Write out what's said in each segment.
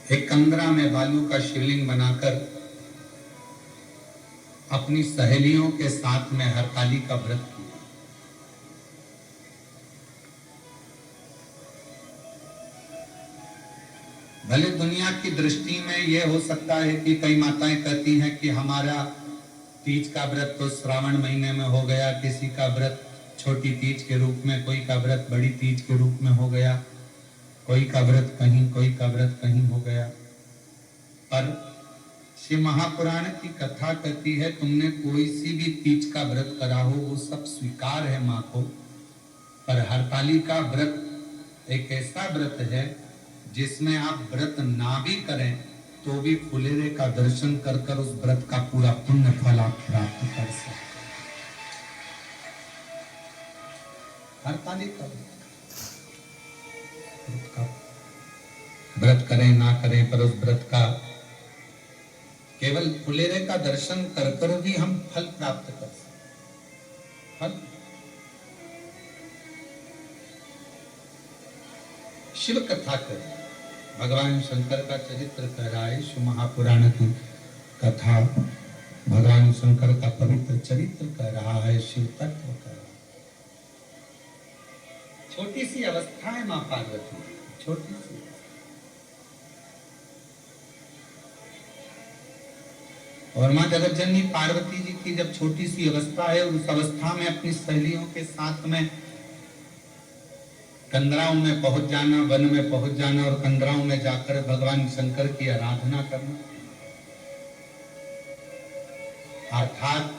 एक कंदरा में बालू का शिवलिंग बनाकर अपनी सहेलियों के साथ में हरताली का व्रत किया। भले दुनिया की दृष्टि में यह हो सकता है कि कई माताएं कहती हैं कि हमारा तीज का व्रत तो श्रावण महीने में हो गया, किसी का व्रत छोटी तीज के रूप में, कोई का व्रत बड़ी तीज के रूप में हो गया, कोई का व्रत कहीं, कोई का व्रत कहीं हो गया। पर श्री महापुराण की कथा कहती है तुमने कोई सी भी तीज का व्रत करा हो वो सब स्वीकार है मां को, पर हरताली का व्रत एक ऐसा व्रत है जिसमें आप व्रत ना भी करें तो भी फुलेरे का दर्शन कर कर उस व्रत का पूरा पुण्य फल आप प्राप्त कर सकते। हरताली का व्रत करें ना करें, पर उस व्रत का केवल फुलेरे का दर्शन कर कर भी हम फल प्राप्त कर सकते। फल शिव कथा कर भगवान शंकर का चरित्र कह रहा है। शिव महापुराण की कथा भगवान शंकर का पवित्र चरित्र कह रहा है, शिव तत्व कह रहा है। छोटी सी अवस्था है मां पार्वती, छोटी सी। और मां जगतजननी पार्वती जी की जब छोटी सी अवस्था है, उस अवस्था में अपनी सहेलियों के साथ में कंदराओं में पहुंच जाना, वन में पहुंच जाना और कंदराओं में जाकर भगवान शंकर की आराधना करना, अर्थात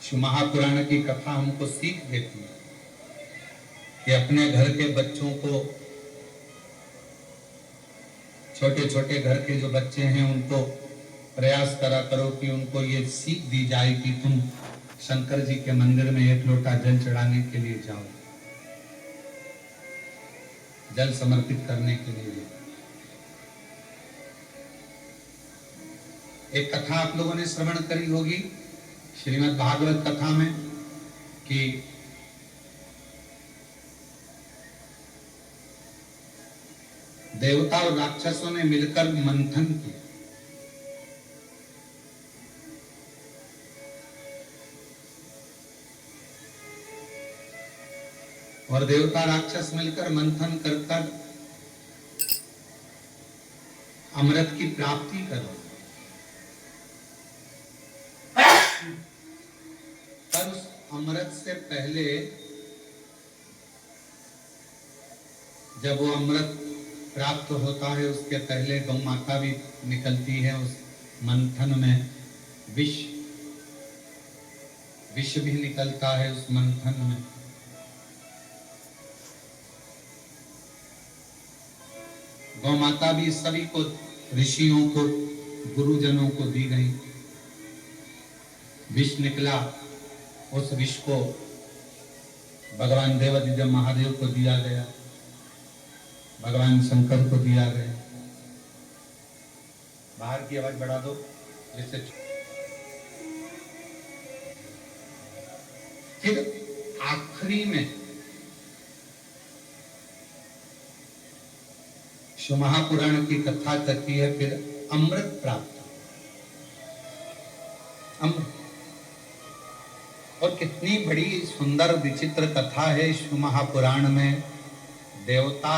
शिव महापुराण की कथा हमको सीख देती है कि अपने घर के बच्चों को, छोटे छोटे घर के जो बच्चे हैं उनको प्रयास करा करो कि उनको ये सीख दी जाए कि तुम शंकर जी के मंदिर में एक लोटा जल चढ़ाने के लिए जाओ, जल समर्पित करने के लिए। एक कथा आप लोगों ने श्रवण करी होगी श्रीमद् भागवत कथा में कि देवता और राक्षसों ने मिलकर मंथन किया और देवता राक्षस मिलकर मंथन कर कर अमृत की प्राप्ति करो। पर उस अमृत से पहले जब वो अमृत प्राप्त होता है उसके पहले गौ माता भी निकलती है उस मंथन में, विष भी निकलता है उस मंथन में। गौ माता भी सभी को, ऋषियों को, गुरुजनों को दी गई। विष निकला, उस विष को भगवान देवादिदेव महादेव को दिया गया, भगवान शंकर को दिया गया। बाहर की आवाज बढ़ा दो जिससे। फिर आखिरी में शिव महापुराण की कथा कहती है फिर अमृत प्राप्त, अमृत। और कितनी बड़ी सुंदर विचित्र कथा है शिव महापुराण में। देवता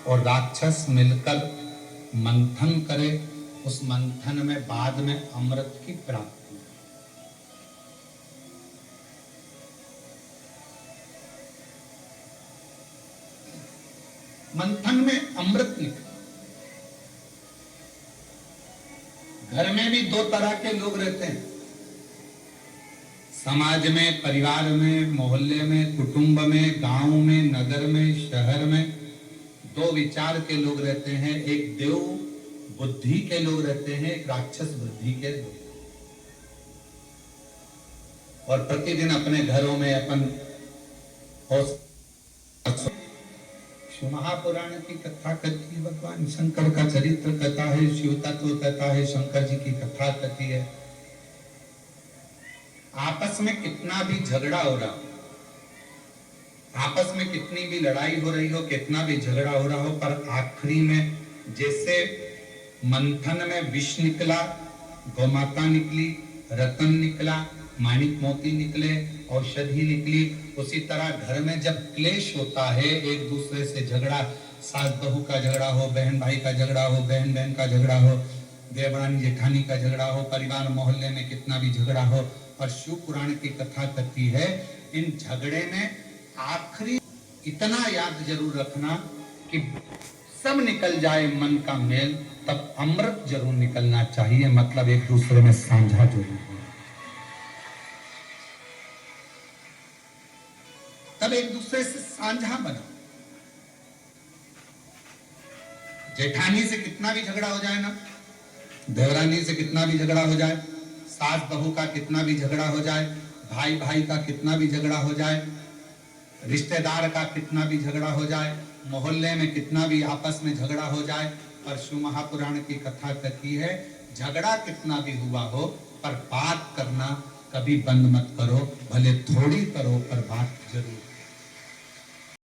और राक्षस मिलकर मंथन करे, उस मंथन में बाद में अमृत की प्राप्ति। मंथन में अमृत निकला। घर में भी दो तरह के लोग रहते हैं, समाज में, परिवार में, मोहल्ले में, कुटुंब में, गांव में, नगर में, शहर में दो विचार के लोग रहते हैं। एक देव बुद्धि के लोग रहते हैं, एक राक्षस बुद्धि के लोग। और प्रतिदिन अपने घरों में अपन शिव महापुराण की कथा कहती है, भगवान शंकर का चरित्र कहता है, शिव तत्व कहता है, शंकर जी की कथा कहती है। आपस में कितना भी झगड़ा हो रहा, आपस में कितनी भी लड़ाई हो रही हो, कितना भी झगड़ा हो रहा हो, पर आखिरी में जैसे मंथन में विष निकला, गौमाता निकली, रतन निकला, माणिक मोती निकले, औषधि निकली, उसी तरह घर में जब क्लेश होता है, एक दूसरे से झगड़ा, सास बहू का झगड़ा हो, बहन भाई का झगड़ा हो, बहन बहन का झगड़ा हो, देवरानी जेठानी का झगड़ा हो, परिवार मोहल्ले में कितना भी झगड़ा हो, और शिव पुराण की कथा कहती है इन झगड़े में आखिरी इतना याद जरूर रखना कि सब निकल जाए मन का मेल, तब अमृत जरूर निकलना चाहिए, मतलब एक दूसरे में साझा जरूर हो, तब एक दूसरे से साझा बनो। जेठानी से कितना भी झगड़ा हो जाए ना, देवरानी से कितना भी झगड़ा हो जाए, सास बहू का कितना भी झगड़ा हो जाए, भाई भाई का कितना भी झगड़ा हो जाए, रिश्तेदार का कितना भी झगड़ा हो जाए, मोहल्ले में कितना भी आपस में झगड़ा हो जाए, पर शिव महापुराण की कथा कहती है झगड़ा कितना भी हुआ हो पर बात करना कभी बंद मत करो, भले थोड़ी करो पर बात जरूर।